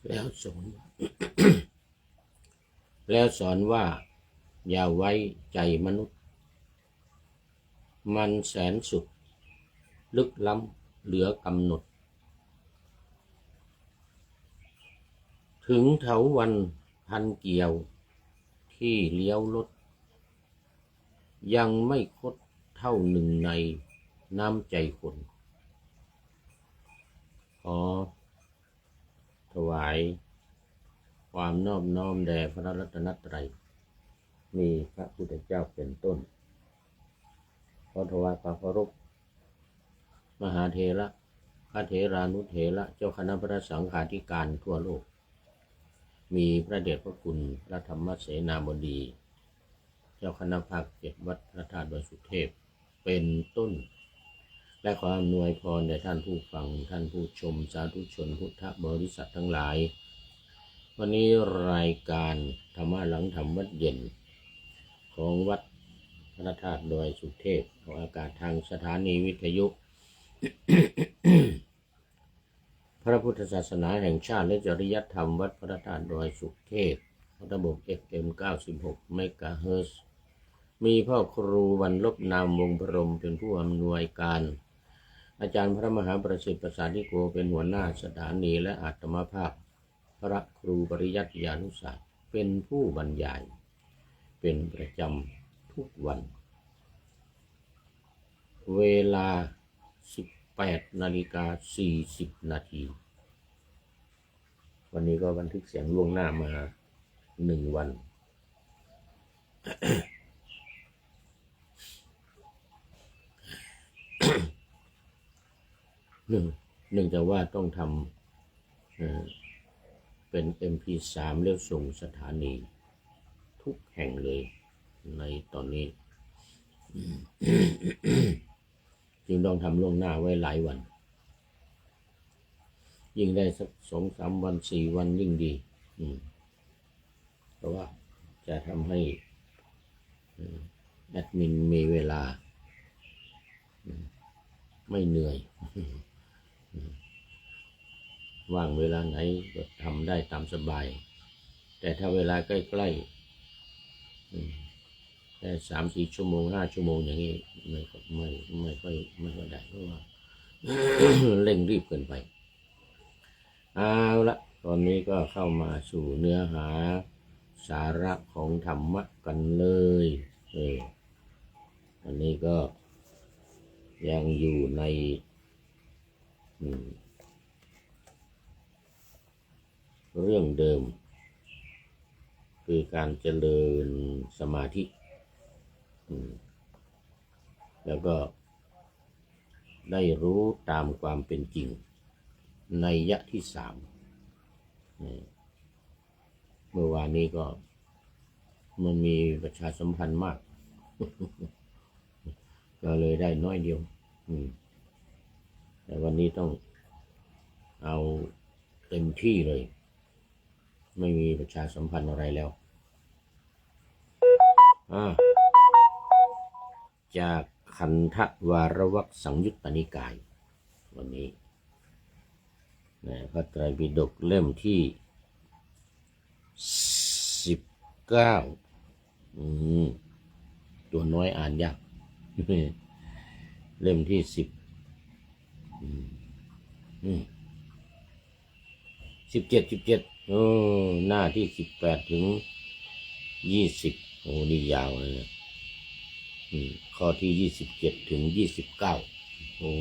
แล้วสอน แล้วสอนว่าอย่าไว้ใจมนุษย์มันแสนสุดลึกล้ำเหลือกำหนดถึงเถาวัลย์พันเกี่ยวที่เลี้ยวรถยังไม่คดเท่าหนึ่งในน้ำใจคนขอถวายความนอบน้อมแด่พระรัตนตรัยมีพระพุทธเจ้าเป็นต้นขอถวายความเคารพมหาเถระพระเถรานุเถระเจ้าคณะพระสังฆาธิการทั่วโลกมีพระเดชพระคุณพระธรรมเสนาบดีเจ้าคณะภาค7วัดพระธาตุดอยสุเทพเป็นต้นและขออำนวยพรแด่ท่านผู้ฟังท่านผู้ชมสาธุชนพุทธบริษัททั้งหลายวันนี้รายการธรรมะหลังธรรมวัดเย็นของวัดพระธาตุดอยสุเทพออกอากาศทางสถานีวิทยุ พระพุทธศาสนาแห่งชาติและจริยธรรมวัดพระธาตุดอยสุเทพระบบ FM 96 เมกะเฮิรตซ์มีพ่อครูวรรณลบนามวงศ์พรหมเป็นผู้อำนวยการอาจารย์พระมหาประสิทธิ์ประสาธิโกเป็นหัวหน้าสถานีและอาตมาภาพพระครูปริยัติยานุศาสตร์เป็นผู้บรรยายเป็นประจำทุกวันเวลา 18:40 นาทีวันนี้ก็บันทึกเสียงล่วงหน้ามา1 วันเนื่องจากว่าต้องทำเป็น MP3 แล้วส่งสถานีทุกแห่งเลยในตอนนี้ จึงต้องทำล่วงหน้าไว้หลายวันยิ่งได้สัก2-3 วัน4 วันยิ่งดีเพราะว่าจะทำให้แอดมินมีเวลาไม่เหนื่อยว่างเวลาไหนก็ทำได้ตามสบายแต่ถ้าเวลาใกล้ๆแค่3-4 ชั่วโมง5 ชั่วโมงอย่างนี้ไม่ค่อยได้เพราะว่า เร่งรีบเกินไปเอาละตอนนี้ก็เข้ามาสู่เนื้อหาสาระของธรรมะกันเลยอันนี้ก็ยังอยู่ในเรื่องเดิมคือการเจริญสมาธิแล้วก็ได้รู้ตามความเป็นจริงในยะที่3เมื่อวานนี้ก็มันมีประชาสัมพันธ์มาก ก็เลยได้น้อยเดียวแต่วันนี้ต้องเอาเต็มที่เลยไม่มีประชาสัมพันธ์อะไรแล้วจากขันธวารวรรคสังยุตตนิกายวันนี้พระไตรปิฎกเล่มที่19ตัวน้อยอ่านยาก เล่มที่17หน้าที่18ถึง20โอ้นี่ยาวเลยนะข้อที่27ถึง29โอ้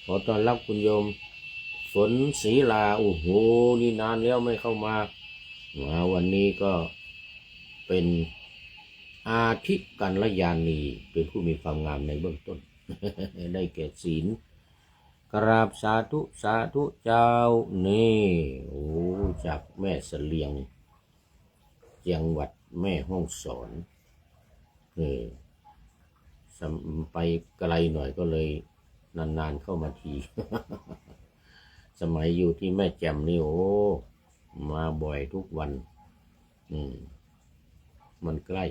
ขอต้อนรับคุณโยมฝนศรีลาโอ้โหนี่นานแล้วไม่เข้ามาวันนี้ก็เป็นอาทิกัลยาณีเป็นผู้มีความงามในเบื้องต้น ได้แก่ศีลกราบสาธุเจ้านี่โอ้จากแม่เสลียงจังหวัดแม่ฮ่องสอนไปไกลหน่อยก็เลยนานๆเข้ามาที สมัยอยู่ที่แม่แจ่มนี่โอ้มาบ่อยทุกวันมันใกล้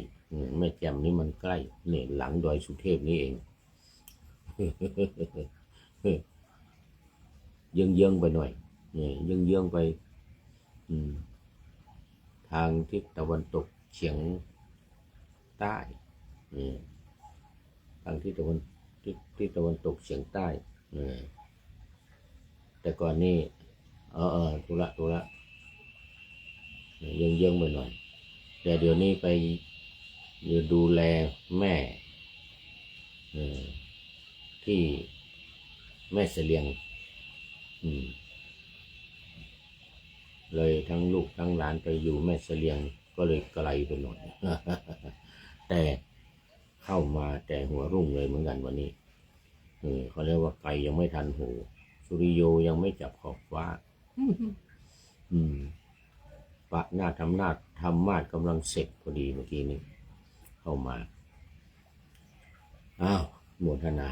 แม่แจ่มนี่มันใกล้เนี่ยหลังดอยสุเทพนี่เอง เยื้องไปหน่อยเนี่ยเยื้องไป มทางทิศตะวันตกเฉียงใต้ทางทิศตะวันตกเฉียงใต้แต่ก่อนนี่ธุระเยื่องไปหน่อยแต่เดี๋ยวนี้ไปดูแลแม่ที่แม่เสลียงเลยทั้งลูกทั้งหลานไปอยู่แม่เสลียงก็เลยไกลไปหน่อย แต่เข้ามาแต่หัวรุ่งเลยเหมือนกันวันนี้เขาเรียกว่าไกลยังไม่ทันหูสุริโยยังไม่จับขอบฟ้าปะหน้าทำมาดกำลังเสร็จพอดีเมื่อกี้นี้เข้ามาโมทนา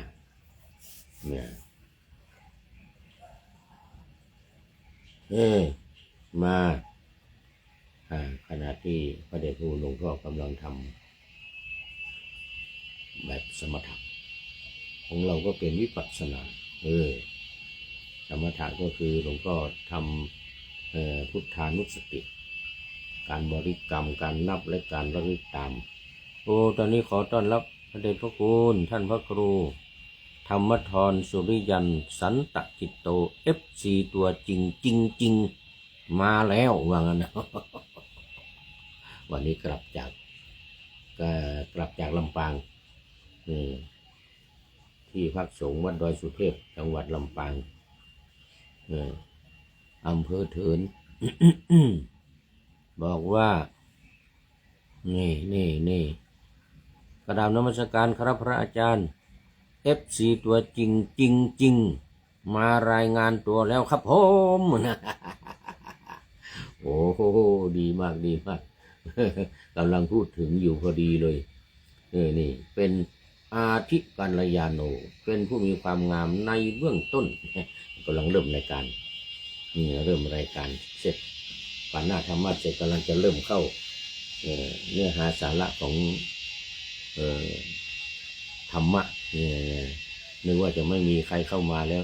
เนี่ยมาขณะที่พระเดชพระคุณหลวงพ่อกำลังทำแบบสมถะของเราก็เป็นวิปัสสนาสมถะก็คือหลวงพ่อทำพุทธานุสติการบริกรรมการนับและการระลึกตามตอนนี้ขอต้อนรับพระเดชพระคุณท่านพระครูธรรมธรสุริยันสันตกิตโต FC ตัวจริงมาแล้วว่างั้นนะ วันนี้กลับจากลำปางที่พักสงฆ์วัดดอยสุเทพจังหวัดลำปางอำเภอเถิน บอกว่านี่กราบนมัสการครับพระอาจารย์ FC ตัวจริงมารายงานตัวแล้วครับผม โอ้โหดีมากกำลังพูดถึงอยู่พอดีเลยนี่เป็นอาทิกัลยาโนเป็นผู้มีความงามในเบื้องต้นกำลังเริ่มรายการเสร็จปานหน้าธรรมะเสร็จกำลังจะเริ่มเข้าเนื้อหาสาระของธรรมะนึกว่าจะไม่มีใครเข้ามาแล้ว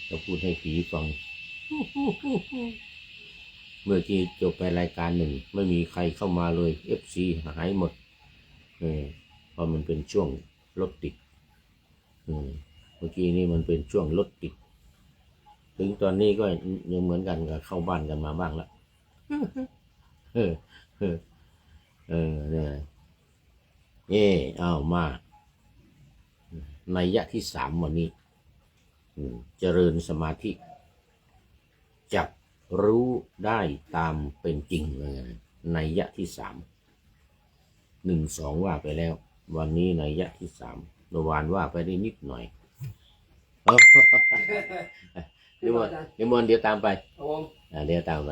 จะพูดให้ผีฟัง เมื่อกี้จบไปรายการหนึ่งไม่มีใครเข้ามาเลย FC หายหมดเพราะมันเป็นช่วงรถติดเมื่อกี้นี่มันเป็นช่วงรถติดถึงตอนนี้ก็ยังเหมือนกันกับเข้าบ้านกันมาบ้างแล้วเนี่ยเอามานัยยะที่3วันนี้เจริญสมาธิจับรู้ได้ตามเป็นจริงเลยนัยยะที่3 1 2ว่าไปแล้ววันนี้นัยยะที่3เมื่อวานว่าไปได้นิดหน่อยนิมนต์เดี๋ยวตามไปเดี๋ยวตามไป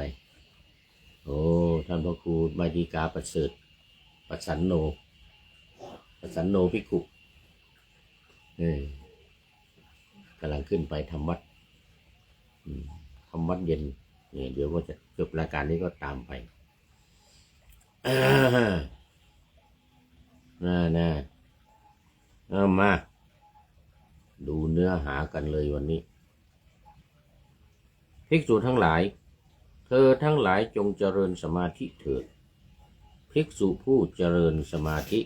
ท่านพระครูมาดีกาประเสริฐประสันโนภิกขุกำลังขึ้นไปทำวัดเย็นเดี๋ยวว่าจะจบรายการนี้ก็ตามไปมาดูเนื้อหากันเลยวันนี้ภิกษุทั้งหลายเธอทั้งหลายจงเจริญสมาธิเถิดภิกษุผู้เจริญสมาธิ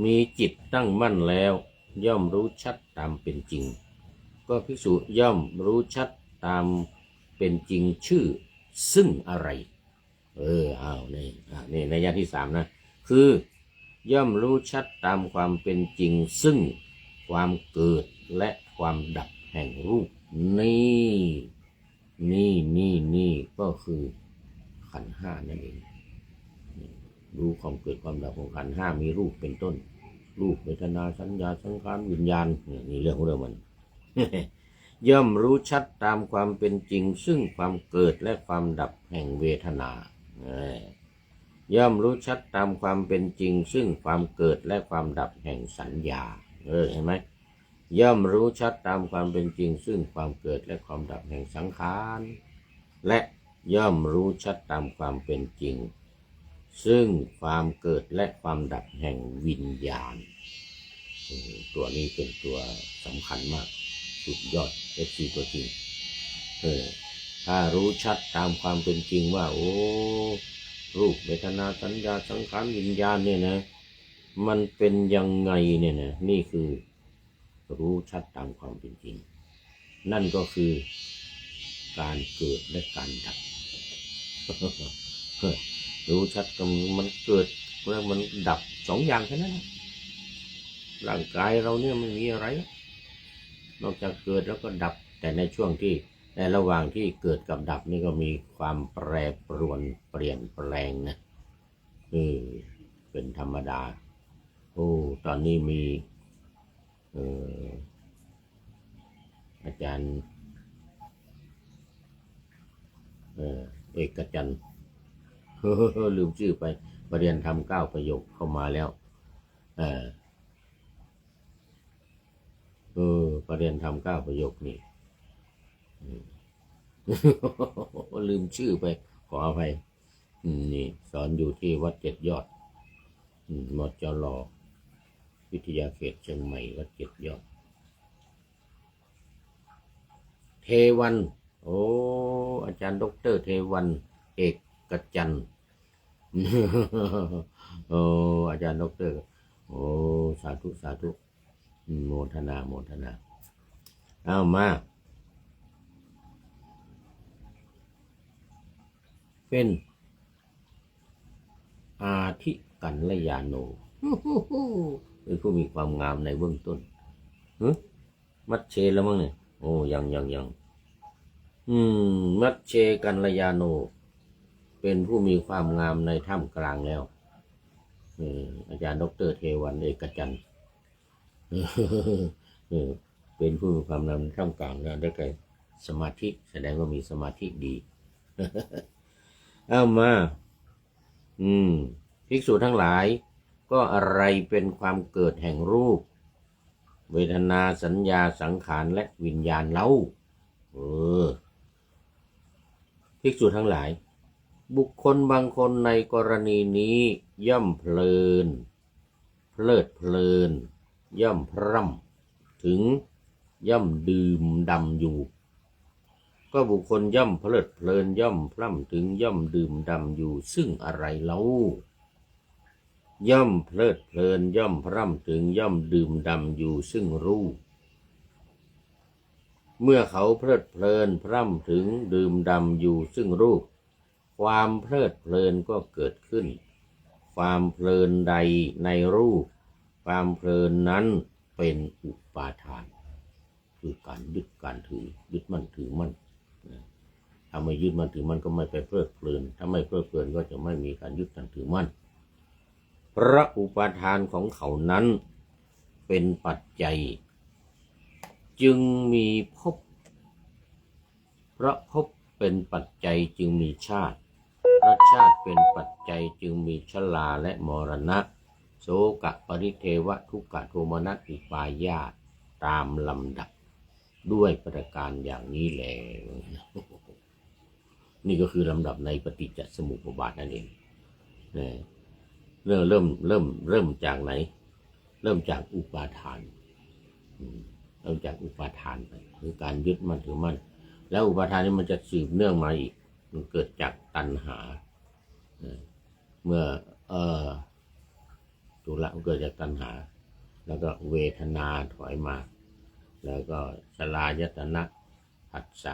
มีจิตตั้งมั่นแล้วย่อมรู้ชัดตามเป็นจริงก็ภิกษุย่อมรู้ชัดตามเป็นจริงชื่อซึ่งอะไรนี่นัยยะที่3นะคือย่อมรู้ชัดตามความเป็นจริงซึ่งความเกิดและความดับแห่งรูปนี่ก็คือขันธ์5นั่นเองรู้ความเกิดความดับของขันธ์5มีรูปเป็นต้นรูปเวทนาสัญญาสังขารวิญญาณนี่เรื่องของมัน ย่อมรู้ชัดตามความเป็นจริงซึ่งความเกิดและความดับแห่งเวทนาย่อมรู้ชัดตามความเป็นจริงซึ่งความเกิดและความดับแห่งสัญญาเห็นไหมย่อมรู้ชัดตามความเป็นจริงซึ่งความเกิดและความดับแห่งสังขารและย่อมรู้ชัดตามความเป็นจริงซึ่งความเกิดและความดับแห่งวิญญาณตัวนี้เป็นตัวสำคัญมาก สุดยอดFCตัวจริงถ้ารู้ชัดตามความเป็นจริงว่าโอ้รูปเวทนาสัญญาสังขารวิญญาณเนี่ยนะมันเป็นยังไงเนี่ยนะนี่คือรู้ชัดตามความเป็นจริงนั่นก็คือการเกิดและการดับ รู้ชัดกับมันเกิดแล้วมันดับสองอย่างแค่นั้นร่างกายเราเนี่ยไม่มีอะไรนอกจากเกิดแล้วก็ดับแต่ในช่วงที่ในระหว่างที่เกิดกับดับนี่ก็มีความแปรปรวนเปลี่ยนแปลงนะเป็นธรรมดาโอ้ตอนนี้มีอาจารย์เอกจันทร์ลืมชื่อไปประเรียนทำ9 ประโยคเข้ามาแล้วประเรียนทำ9 ประโยคนี่ลืมชื่อไปขออภัยนี่สอนอยู่ที่วัด7 ยอดมจร.วิทยาเขตเชียงใหม่วัด7 ยอดเทวันโอ้อาจารย์ดร.เทวันเอกจันทร์โอ้อาจารย์ดร.โอ้สาธุสาธุโมทนาโมทนาเอามาเป็นอาทิกัลยาโนเป็นผู้มีความงามในเบื้องต้นมัดเชแล้วมั้งเนี่ยโอ้ยังมัดเชกัลยาโนเป็นผู้มีความงามในท่ามกลางแล้วอาจารย์ดร.เทวันเอกจันทร์เป็นผู้มีความงามในท่ามกลางแล้วได้แก่สมาธิแสดงว่ามีสมาธิดีเอามาภิกษุทั้งหลายก็อะไรเป็นความเกิดแห่งรูปเวทนาสัญญาสังขารและวิญญาณเล่าภิกษุทั้งหลายบุคคลบางคนในกรณีนี้ย่อมเพลินเพลิดเพลินย่อมพร่ำถึงย่อมดื่มด่ำอยู่ก็บุคคลย่อมเพลิดเพลินย่อมพร่ำถึงย่อมดื่มด่ำอยู่ซึ่งอะไรเล่าย่อมเพลิดเพลินย่อมพร่ำถึงย่อมดื่มด่ำอยู่ซึ่งรูปเมื่อเขาเพลิดเพลินพร่ำถึงดื่มด่ำอยู่ซึ่งรูปความเพลิดเพลินก็เกิดขึ้นความเพลินใดในรูปความเพลินนั้นเป็นอุปาทานคือการยึดการถือยึดมั่นถือมั่นถ้าไม่ยึดมั่นถือมั่นก็ไม่ไปเพลิดเพลินถ้าไม่เพลิดเพลินก็จะไม่มีการยึดการถือมั่นเพราะอุปาทานของเขานั้นเป็นปัจจัยจึงมีภพเพราะภพเป็นปัจจัยจึงมีชาติเพราะชาติเป็นปัจจัยจึงมีชราและมรณะโสกปริเทวทุกขโทมนัสอุปายาตตามลำดับด้วยประการอย่างนี้แหละนี่ก็คือลำดับในปฏิจจสมุปบาทนั่นเองเริ่มจากไหนเริ่มจากอุปาทานเริ่มจากอุปาทานไปคือการยึดมั่นถือมั่นแล้วอุปาทานนี้มันจะสืบเนื่องมาอีกมันเกิดจากตัณหาเมื่อจุละเกิดจากตัณหาแล้วก็เวทนาถอยมาแล้วก็สลายตนะผัสส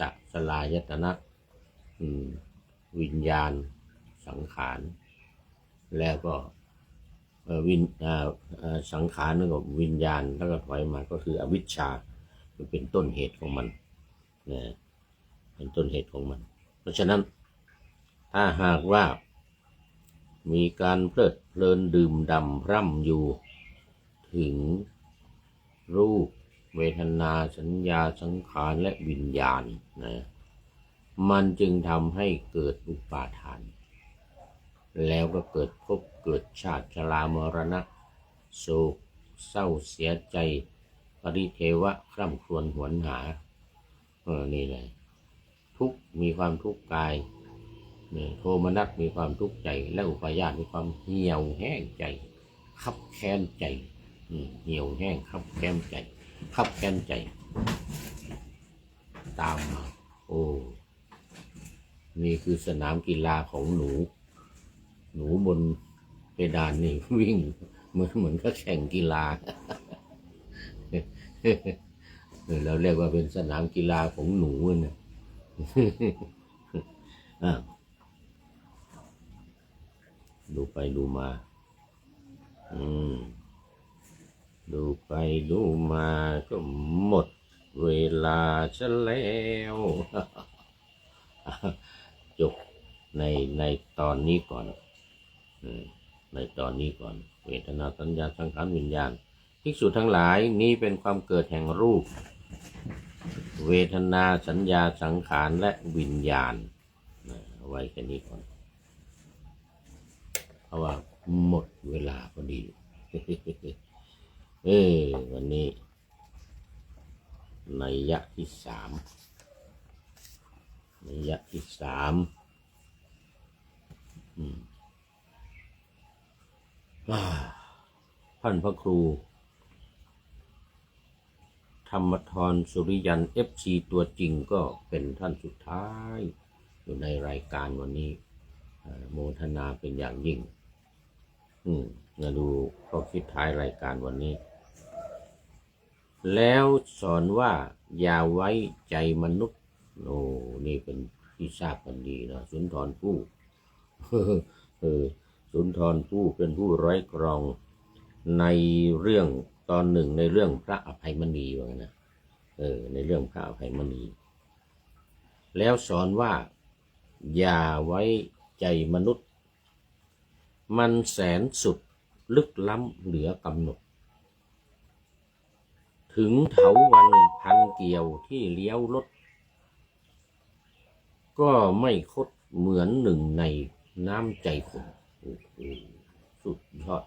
ะสลายตนะวิญญาณสังขารแล้วก็สังขารแล้วก็วิญญาณแล้วก็ถอยมาก็คืออวิชชาเป็นต้นเหตุของมันเป็นต้นเหตุของมันเพราะฉะนั้นถ้าหากว่ามีการเพลิดเพลินดื่มด่ำพร่ำอยู่ถึงรูปเวทนาสัญญาสังขารและวิญญาณมันจึงทำให้เกิดอุปาทานแล้วก็เกิดภพเกิดชาติชรามรณะโศกเศร้าเสียใจปริเทวะคร่ำครวญหวนหานี่แหละทุกข์มีความทุกข์กายโทมนัสมีความทุกข์ใจและอุปาญาตมีความเหี่ยวแห้งใจคับแค้นใจเหี่ยวแห้งคับแค้นใจ ตามมาโอ้นี่คือสนามกีฬาของหนูบนเพดานนี่วิ่งเหมือนก็แข่งกีฬา เราเรียกว่าเป็นสนามกีฬาของหนูนะ ดูไปดูมาดูไปดูมาก็หมดเวลาซะแล้ว จบในตอนนี้ก่อนในตอนนี้ก่อนเวทนาสัญญาสังขารวิญญาณภิกษุทั้งหลายนี้เป็นความเกิดแห่งรูปเวทนาสัญญาสังขารและวิญญาณไว้แค่นี้ก่อนเพราะว่าหมดเวลาพอดี วันนี้นัยยะที่สามท่านพระครูธรรมธรสุริยัน FC ตัวจริงก็เป็นท่านสุดท้ายอยู่ในรายการวันนี้โมทนาเป็นอย่างยิ่งมาดูข้อคิดท้ายรายการวันนี้แล้วสอนว่าอย่าไว้ใจมนุษย์นี่เป็นที่ทราบกันดีนะสุนทรภู่ สุนทรภู่เป็นผู้ร้อยกรองในเรื่องตอนหนึ่งในเรื่องพระอภัยมณีว่านะในเรื่องพระอภัยมณีแล้วสอนว่าอย่าไว้ใจมนุษย์มันแสนสุดลึกล้ำเหลือกำหนดถึงเถาวัลย์พันเกี่ยวที่เลี้ยวรถก็ไม่คดเหมือนหนึ่งในน้ำใจคนสุดยอด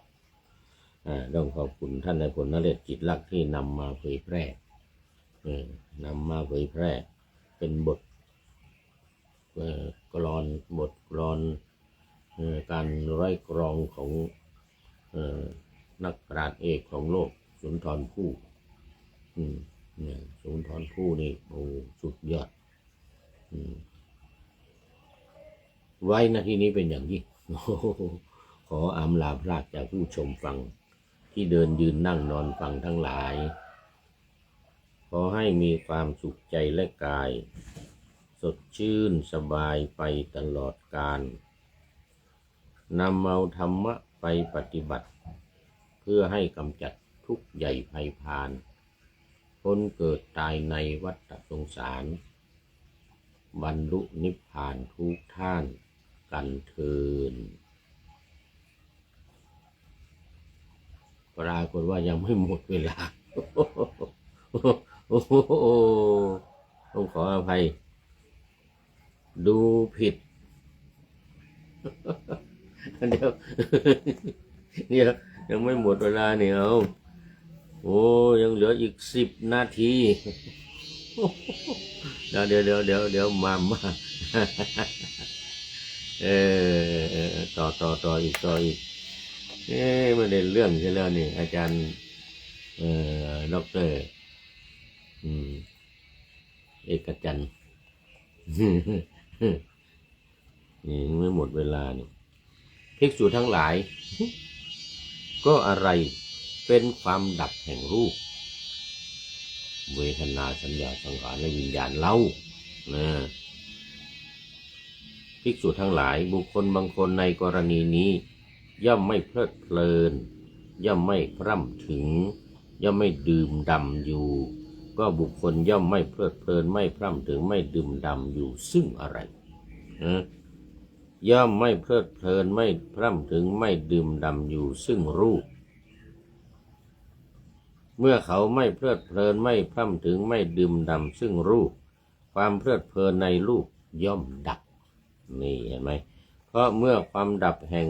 ต้องขอบคุณท่านนายพลนเรศจิตลักษณ์ที่นำมาเผยแพร่เป็นบทกลอนการร้อยกรองของนักปราชญ์เอกของโลกสุนทรภู่สุนทรภู่นี่สุดยอดไว้ณที่นี้เป็นอย่างยิ่ง ขออำลาพรากจากผู้ชมฟังที่เดินยืนนั่งนอนฟังทั้งหลายขอให้มีความสุขใจและกายสดชื่นสบายไปตลอดกาลนำเอาธรรมะไปปฏิบัติเพื่อให้กำจัดทุกข์ใหญ่ภัยพานพ้นเกิดตายในวัฏสงสารบรรลุนิพพานทุกท่านกันเถิดปรากฏว่ายังไม่หมดเวลา ต้องขออภัยดูผิด เดี๋ยวยังไม่หมดเวลาเนี่ยยังเหลืออีก10 นาที เดี๋ยวมาต่ออีกไม่ได้เรื่องใช่แล้วนี่อาจารย์ด็อกเตอร์เอกจันทร์ นี่ไม่หมดเวลานี่ภิกษุทั้งหลาย ก็อะไรเป็นความดับแห่งรูปเวทนาสัญญาสังขารและวิญญาณเล่านะภิกษุทั้งหลายบุคคลบางคนในกรณีนี้ย่อมไม่เพลิดเพลินย่อมไม่พร่ำถึงย่อมไม่ดื่มด่ำอยู่ก็บุคคลย่อมไม่เพลิดเพลินไม่พร่ำถึงไม่ดื่มด่ำอยู่ซึ่งอะไรย่อมไม่เพลิดเพลินไม่พร่ำถึงไม่ดื่มด่ำอยู่ซึ่งรูปเมื่อเขาไม่เพลิดเพลินไม่พร่ำถึงไม่ดื่มด่ำซึ่งรูปความเพลิดเพลินในรูปย่อมดับนี่เห็นไหมเพราะเมื่อความดับแห่ง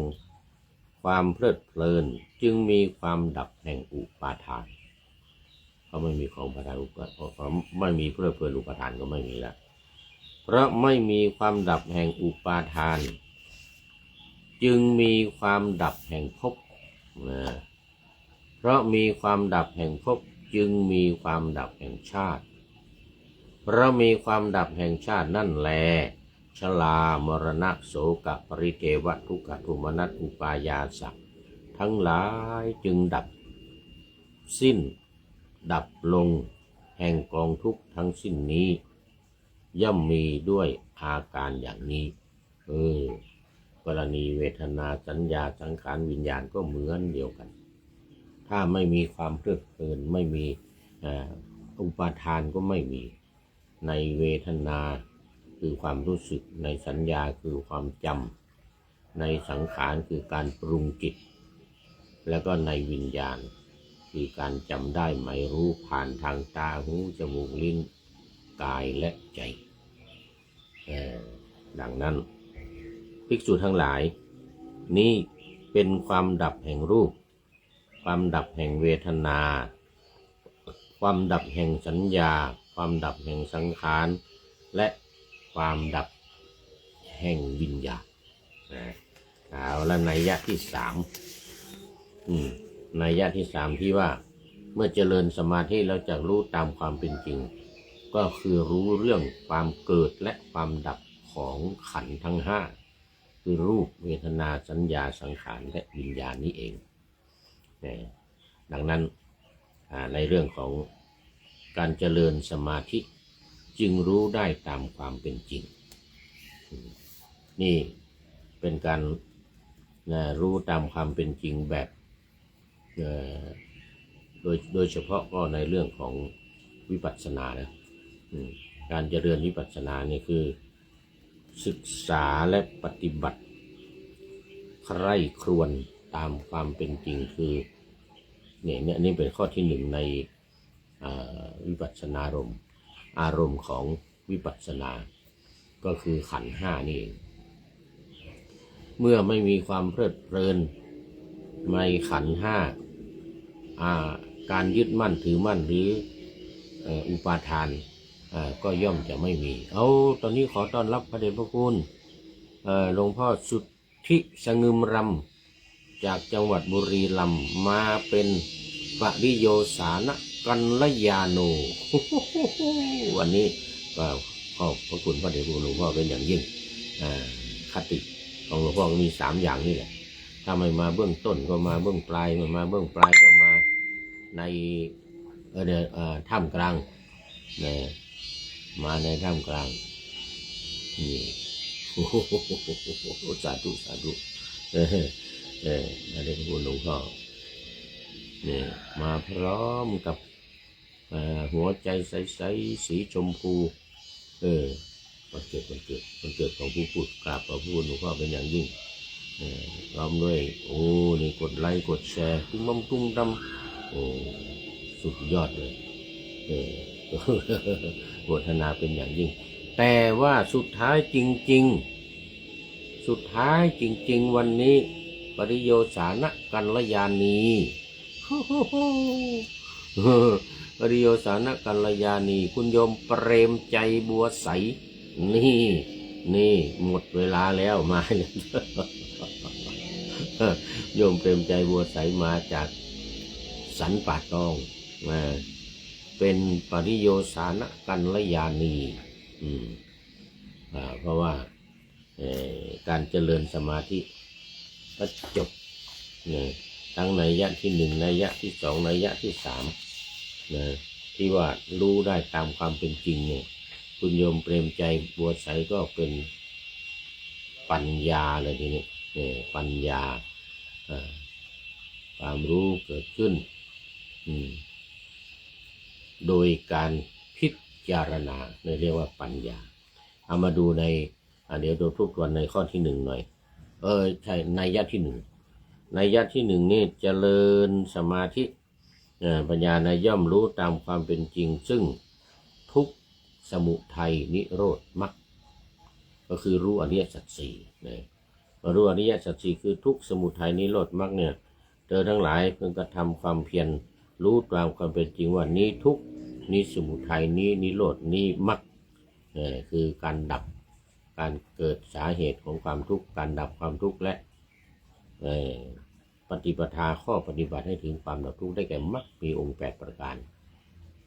ความเพลิดเพลินจึงมีความดับแห่งอุปาทานเพราะไม่มีของอุปาทานเพราะไม่มีเพลิดเพลินอุปาทานก็ไม่มีแล้วเพราะไม่มีความดับแห่งอุปาทานจึงมีความดับแห่งภพเพราะมีความดับแห่งภพจึงมีความดับแห่งชาติ เพราะมีความดับแห่งชาตินั่นแลชรามรณะโสกปริเทวทุกขโทมนัสอุปายาสะทั้งหลายจึงดับสิ้นดับลงแห่งกองทุกข์ทั้งสิ้นนี้ย่อมมีด้วยอาการอย่างนี้กรณีเวทนาสัญญาสังขารวิญญาณก็เหมือนเดียวกันถ้าไม่มีความเพลิดเพลินไม่มีอุปาทานก็ไม่มีในเวทนาคือความรู้สึกในสัญญาคือความจำในสังขารคือการปรุงจิตแล้วก็ในวิญญาณคือการจำได้หมายรู้ผ่านทางตาหูจมูกลิ้นกายและใจดังนั้นภิกษุทั้งหลายนี่เป็นความดับแห่งรูปความดับแห่งเวทนาความดับแห่งสัญญาความดับแห่งสังขารและความดับแห่งวิญญาณเอาละนัยยะที่สามนัยยะที่สามที่ว่าเมื่อเจริญสมาธิเราจะรู้ตามความเป็นจริงก็คือรู้เรื่องความเกิดและความดับของขันธ์ทั้งห้าคือรูปเวทนาสัญญาสังขารและวิญญาณนี้เองดังนั้นในเรื่องของการเจริญสมาธิจึงรู้ได้ตามความเป็นจริงนี่เป็นการรู้ตามความเป็นจริงแบบโดยเฉพาะก็ในเรื่องของวิปัสสนานะการเจริญวิปัสสนานี่คือศึกษาและปฏิบัติใคร่ครวญตามความเป็นจริงคือเนี่ยนี่เป็นข้อที่หนึ่งในวิปัสสนอารมณ์ของวิปัสสนาก็คือขันธ์ห้านี่เองเมื่อไม่มีความเพลิดเพลินในขันธ์ห้าการยึดมั่นถือมั่นหรืออุปาทานก็ย่อมจะไม่มีตอนนี้ขอต้อนรับพระเดชพระคุณหลวงพ่อสุทธิสงึมรำจากจังหวัดบุรีรัมย์มาเป็นปริโยสานกัลยาโนวันนี้ก็ขอบพระคุณพระเดชพระคุณหลวงพ่อเป็นอย่างยิ่งคติของหลวงพ่อมี3อย่างนี่แหละถ้าไม่มาเบื้องต้นก็มาเบื้องปลายไม่มาเบื้องปลายก็มาในท่ามกลางมาในท่ามกลางนี่สาธุสาธุพระเดชพระคุณหลวงพ่อเนี่ยมาพร้อมกับหัวใจใสๆสีชมพูวันเกิดของผู้พูดกราบขอบคุณหลวงพ่อเป็นอย่างยิ่งพร้อมด้วยนี่กดไลค์กดแชร์ตุ้มดำสุดยอดเลยโฆษณาเป็นอย่างยิ่งแต่ว่าสุดท้ายจริงๆวันนี้ปริโยสานกัลยาณีปริโยสานกัลยาณีคุณโยมเปรมใจบัวใสนี่หมดเวลาแล้วมาโยมเปรมใจบัวใสมาจากสันป่าตองเป็นปริโยสานกัลยาณีเพราะว่าการเจริญสมาธิก็จบทั้งนัยยะที่1นัยยะที่2นัยยะที่3ที่ว่ารู้ได้ตามความเป็นจริงเนี่ยคุณโยมเปรมใจบัวใสก็เป็นปัญญาเลยทีนี้ปัญญาความรู้เกิดขึ้นโดยการพิจารณาเรียกว่าปัญญาเอามาดูในเดี๋ยวดูทุกวันในข้อที่1หน่อยใช่นัยยะที่1นัยยะที่1นี่เจริญสมาธิปัญญาในย่อมรู้ตามความเป็นจริงซึ่งทุกข์สมุทัยนิโรธมรรคก็คือรู้อริยสัจสี่รู้อริยสัจสี่คือทุกข์สมุทัยนิโรธมรรคเนี่ยเธอทั้งหลายเพิ่งกระทำความเพียรรู้ตามความเป็นจริงว่านี้ทุกข์นี้สมุทัยนี้นิโรธนี้มรรคคือการดับการเกิดสาเหตุของความทุกข์การดับความทุกข์และปฏิปทาข้อปฏิบัติให้ถึงความดับทุกข์ได้แก่มรรคมีองค์8ประการ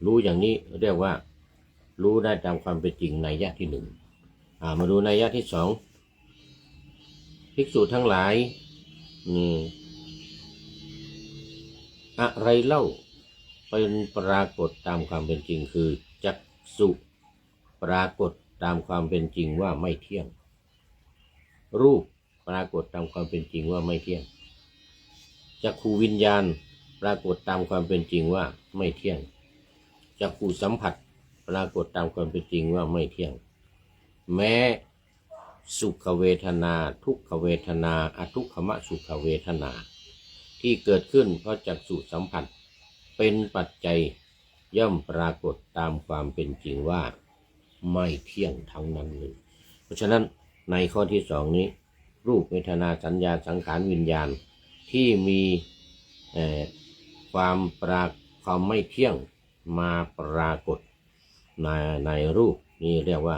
รู้อย่างนี้เรียกว่า รู้ได้ตามความเป็นจริงในยะที่หนึ่งมาดูในยะที่สองภิกษุทั้งหลายอะไรเล่าเป็นปรากฏตามความเป็นจริงคือจักษุปรากฏตามความเป็นจริงว่าไม่เที่ยงรูปปรากฏตามความเป็นจริงว่าไม่เที่ยงจักขูวิญญาณปรากฏตามความเป็นจริงว่าไม่เที่ยงจักขูสัมผัสปรากฏตามความเป็นจริงว่าไม่เที่ยงแม้สุขเวทนาทุกขเวทนาอทุกขมสุขเวทนาที่เกิดขึ้นเพราะจักษุสัมผัสเป็นปัจจัยย่อมปรากฏตามความเป็นจริงว่าไม่เที่ยงทั้งนั้นเลยเพราะฉะนั้นในข้อที่สองนี้รูปเวทนาสัญญาสังขารวิญญาณที่มีความไม่เที่ยงมาปรากฏในรูปนี่เรียกว่า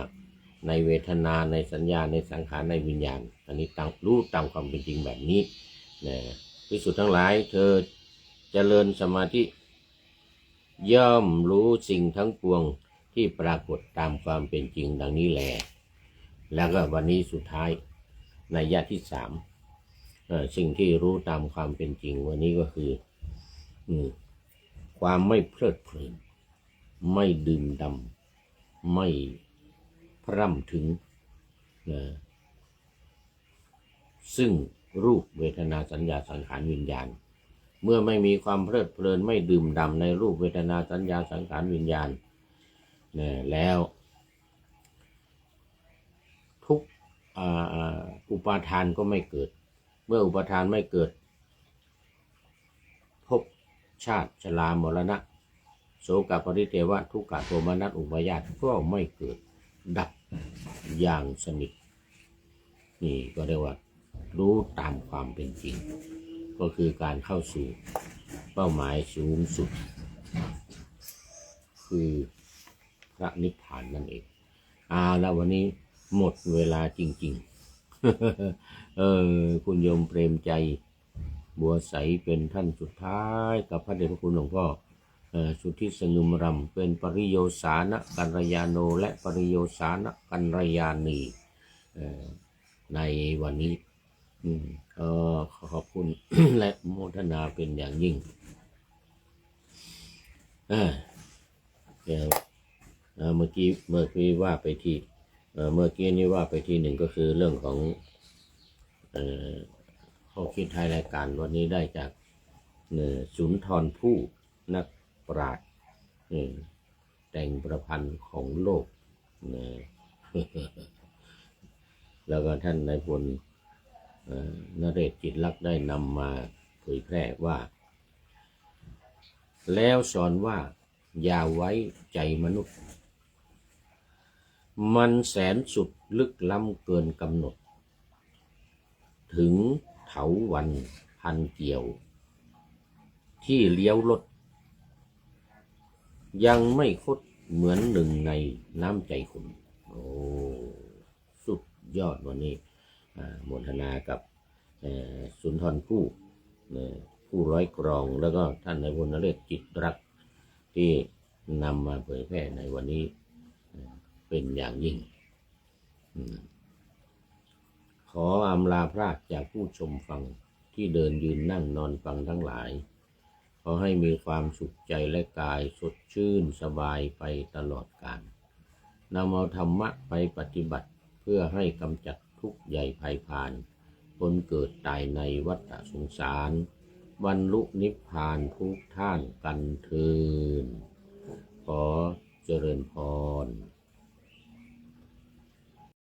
ในเวทนาในสัญญาในสังขารในวิญญาณอันนี้รู้ตามความเป็นจริงแบบนี้ภิกษุทั้งหลายเธอเจริญสมาธิย่อมรู้สิ่งทั้งปวงที่ปรากฏตามความเป็นจริงดังนี้แลแล้วก็วันนี้สุดท้ายในยะที่สามสิ่งที่รู้ตามความเป็นจริงวันนี้ก็คือความไม่เพลิดเพลินไม่ดื่มด่ำไม่พร่ำถึงซึ่งรูปเวทนาสัญญาสังขารวิญญาณเมื่อไม่มีความเพลิดเพลินไม่ดื่มด่ำในรูปเวทนาสัญญาสังขารวิญญาณแล้วทุกอุปาทานก็ไม่เกิดเมื่ออุปาทานไม่เกิดภพชาติชรามรณะโสกปริเทวะทุกขโทมนัสอุปาญาตก็ไม่เกิดดับอย่างสนิทนี่ก็เรียกว่ารู้ตามความเป็นจริงก็คือการเข้าสู่เป้าหมายสูงสุดคือพระนิพพานนั่นเองแล้ววันนี้หมดเวลาจริงๆคุณโยมเปรมใจบัวใสเป็นท่านสุดท้ายกับพระเดชพระคุณหลวงพ่อสุทธิสงึมรำเป็นปริโยสานะกัลยาโนและปริโยสานะกัลยาณีในวันนี้ขอบคุณ และโมทนาเป็นอย่างยิ่งเมื่อกี้ว่าไปที่เมื่อกี้นี้ว่าไปที่หนึ่งก็คือเรื่องของข้อคิดท้ายรายการวันนี้ได้จากสุนทรภู่นักปราชญ์แต่งประพันธ์ของโลกแล้วก็ท่านนายพลนเรศจิตลักษณ์ได้นำมาเผยแพร่ว่าแล้วสอนว่าอย่าไว้ใจมนุษย์มันแสนสุดลึกล้ำเกินกำหนดถึงเถาวัลย์พันเกี่ยวที่เลี้ยวรถยังไม่คดเหมือนหนึ่งในน้ำใจคุณสุดยอดวันนี้โมทนากับสุนทรภู่ผู้ร้อยกรองแล้วก็ท่านนายพลนเรศจิตรักษ์ที่นำมาเผยแพร่ในวันนี้เป็นอย่างยิ่งขออำลาพรากจากผู้ชมฟังที่เดินยืนนั่งนอนฟังทั้งหลายขอให้มีความสุขใจและกายสดชื่นสบายไปตลอดกาลนำเอาธรรมะไปปฏิบัติเพื่อให้กำจัดทุกข์ใหญ่ภัยพานคนเกิดตายในวัฏสงสารบรรลุนิพพานทุกท่านกันเถิดขอเจริญพร